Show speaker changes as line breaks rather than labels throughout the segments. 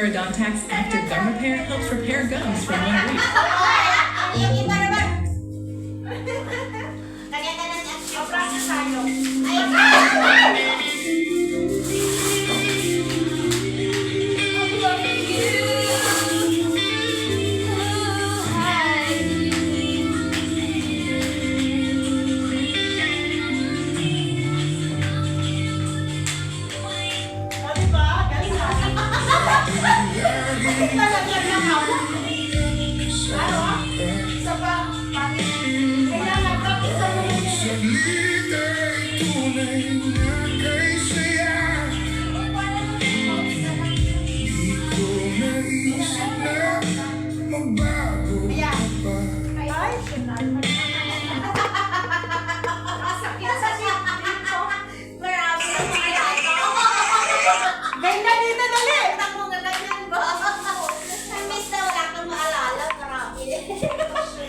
Parodontax Active Gum Repair helps repair gums from 1 week.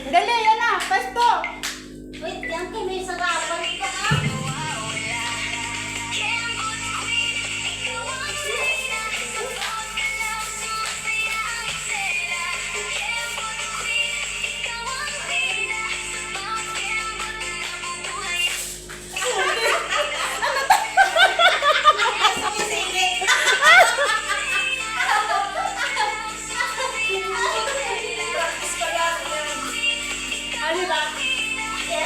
Dali, yan na. Pasto.
Wait, yan kayo may sarapan pa ah.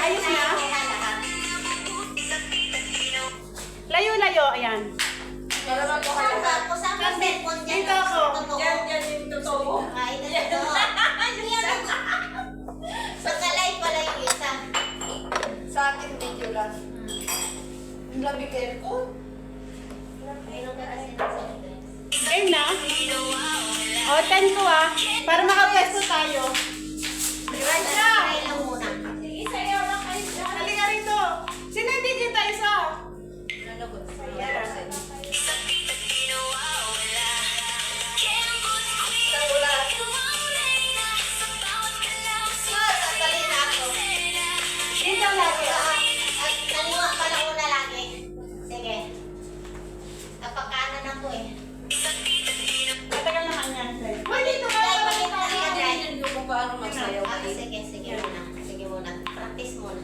Ayos na. Layo-layo, ayan.
Kusang ka cellphone dyan.
Dito ako.
Yan yung totoo. Ay, ito. Pagkalay pala yung isa.
Sa akin, video lang. Ang lamig aircon.
Mayroon ka kasi ng sentence.
Game na. O, 10 ko ah. Para makapwesto tayo. Ransya!
Try lang muna.
Sige, sayo lang kayo dyan.
Halika rito. Sino hindi kita isa?
Nalagot.
Sandali na ako.
Dito lagi ah.
At kaliwa pala muna lagi. Sige. Napakanan ako eh.
Matagal naman yan. Hoy, dito ka.
Dahil makita niya dahil.
Hindi ko kung paano magsayaw
Ah,
kayo.
sige, sige muna. Sige muna. Practice muna.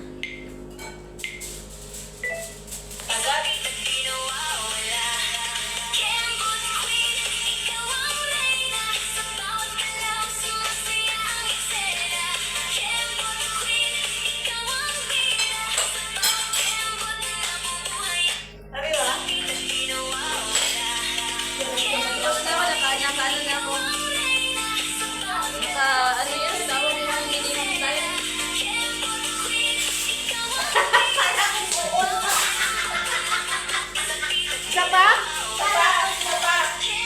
Ari ba?
Tapos na ako, nakaano na ako. Ano yan, tawag mo yung minimum time.
Isa pa?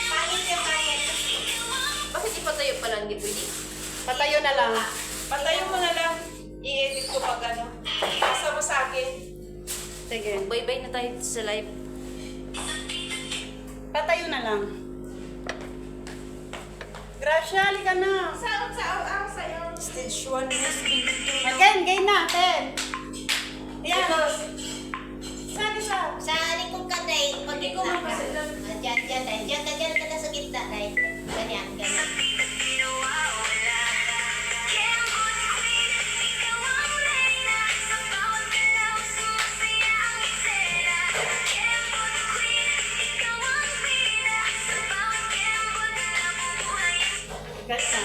Pangit yung pangit.
Bakit ipatayo pala, hindi pwede?
Patayo na lang.
Patayo mo na lang. I-edit ko pag ano. Pasa mo sa akin.
Sige.
Bye-bye na tayo sa live.
Patayo na lang. Gracia, halika na.
Sa'yo.
Stage 1 is
Again, game na. 10. Yan. Saan isa?
Sa likod ka, Day. Pag
Hindi ko mapasilan.
Diyan, Day. Diyan ka na sa gitna, Day. Ganyan, ganyan.
Gas na.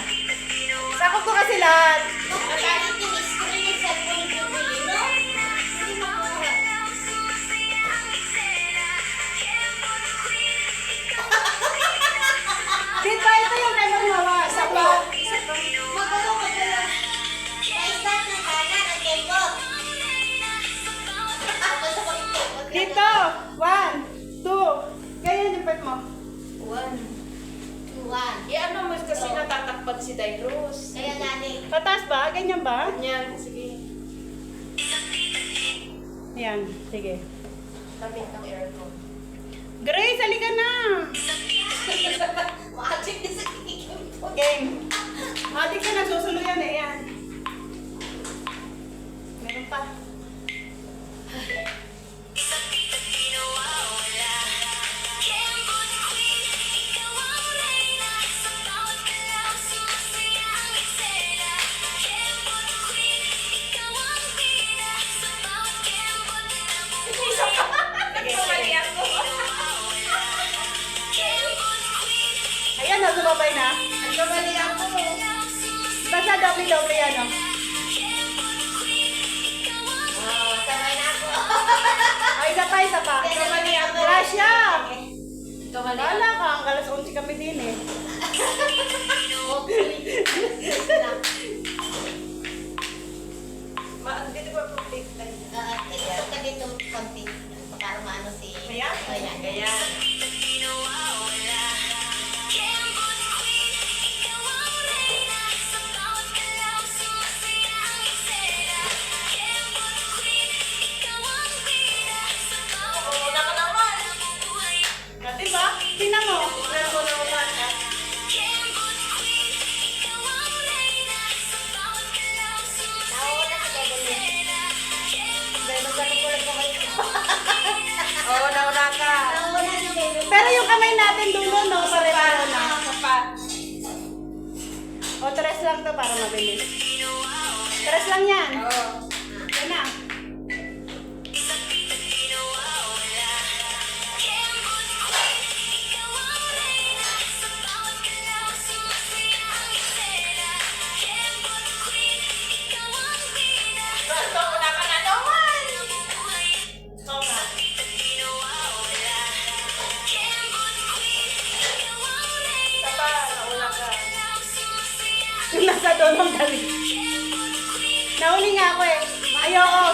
Sakot ko kasi lahat.
Magalit yung screen yung cellphone yung bibili, no? Hindi makuha.
Dito, ito yung camera nawa. Isa pa.
Magano. Na-start na kanan ang kembot. Tapos ako yung kembot.
Dito. 1, 2. Ganyan yung part mo.
1, 2, 1.
Eh ano mo kasi natatakpan si Dairos.
Kaya gani.
Pataas ba? Ganyan ba?
Yan, sige.
Yan. Sige.
Lamig ng aircon.
Grace, halika na.
Magic na sa kikikembot.
Game. Adik ka na. Susulo yan eh. Yan. Meron pa. Kamali ako. Basta doble-doble yan, oh.
Oh, sabay na ako.
Ay, isa pa.
Kamali ako.
Rasha!
Kamali
Wala ka, ang alas 11 kami din eh.
Dito ba complete tayo?
Ito ka dito konti. Para maano si...
Ayan.
Ayan.
Ayan. Una ka naman.
Diba? Tingnan mo.
Una ko naman.
Nauna si Kevin. Pero magkakulit ko kayo.
Oo, nauna ka.
Nauna si Kevin.
Pero yung kamay natin dulo, no? Pare-pareho na.
Sapa.
O, 3 lang to para mabilis. 3 lang yan.
Oo.
Yan na.
Ito, una ka na naman. Oo nga. Sapa, nauna ka.
Yung nasa dolong galing. Nauli nga ako eh. Ayoko.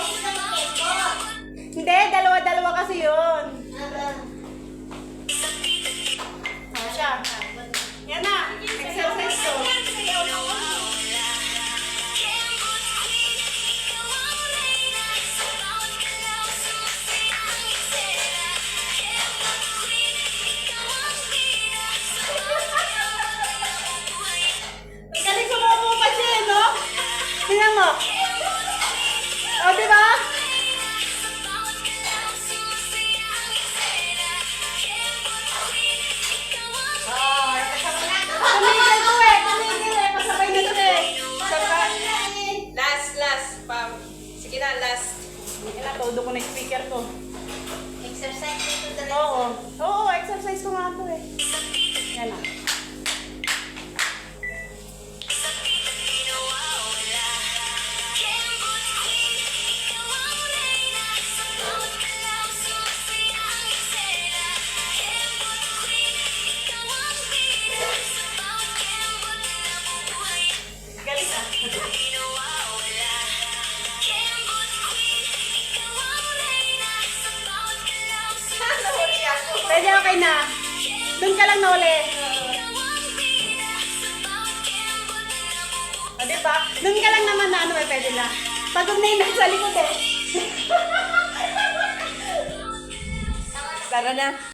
Hindi, dalawa-dalawa kasi yun. O, siya. Yan na. Exercise ko. Galing sumuko pa siya eh, no? Tingnan mo. O, diba? Tumigil ko eh. Tumigil eh. Pasabay na siya eh.
Sapa. Last. Sige na, last.
Kailan, todo ko na yung speaker ko.
Exercise dito talaga.
Oo. Oo, exercise ko nga ito eh. Yan na. Galing na.
Nahuli ako.
Pwede okay na. Doon ka lang nauli. O, diba? Doon ka lang naman na ano eh, pwede na. Pagod na yung nasa likod eh.
Tara na.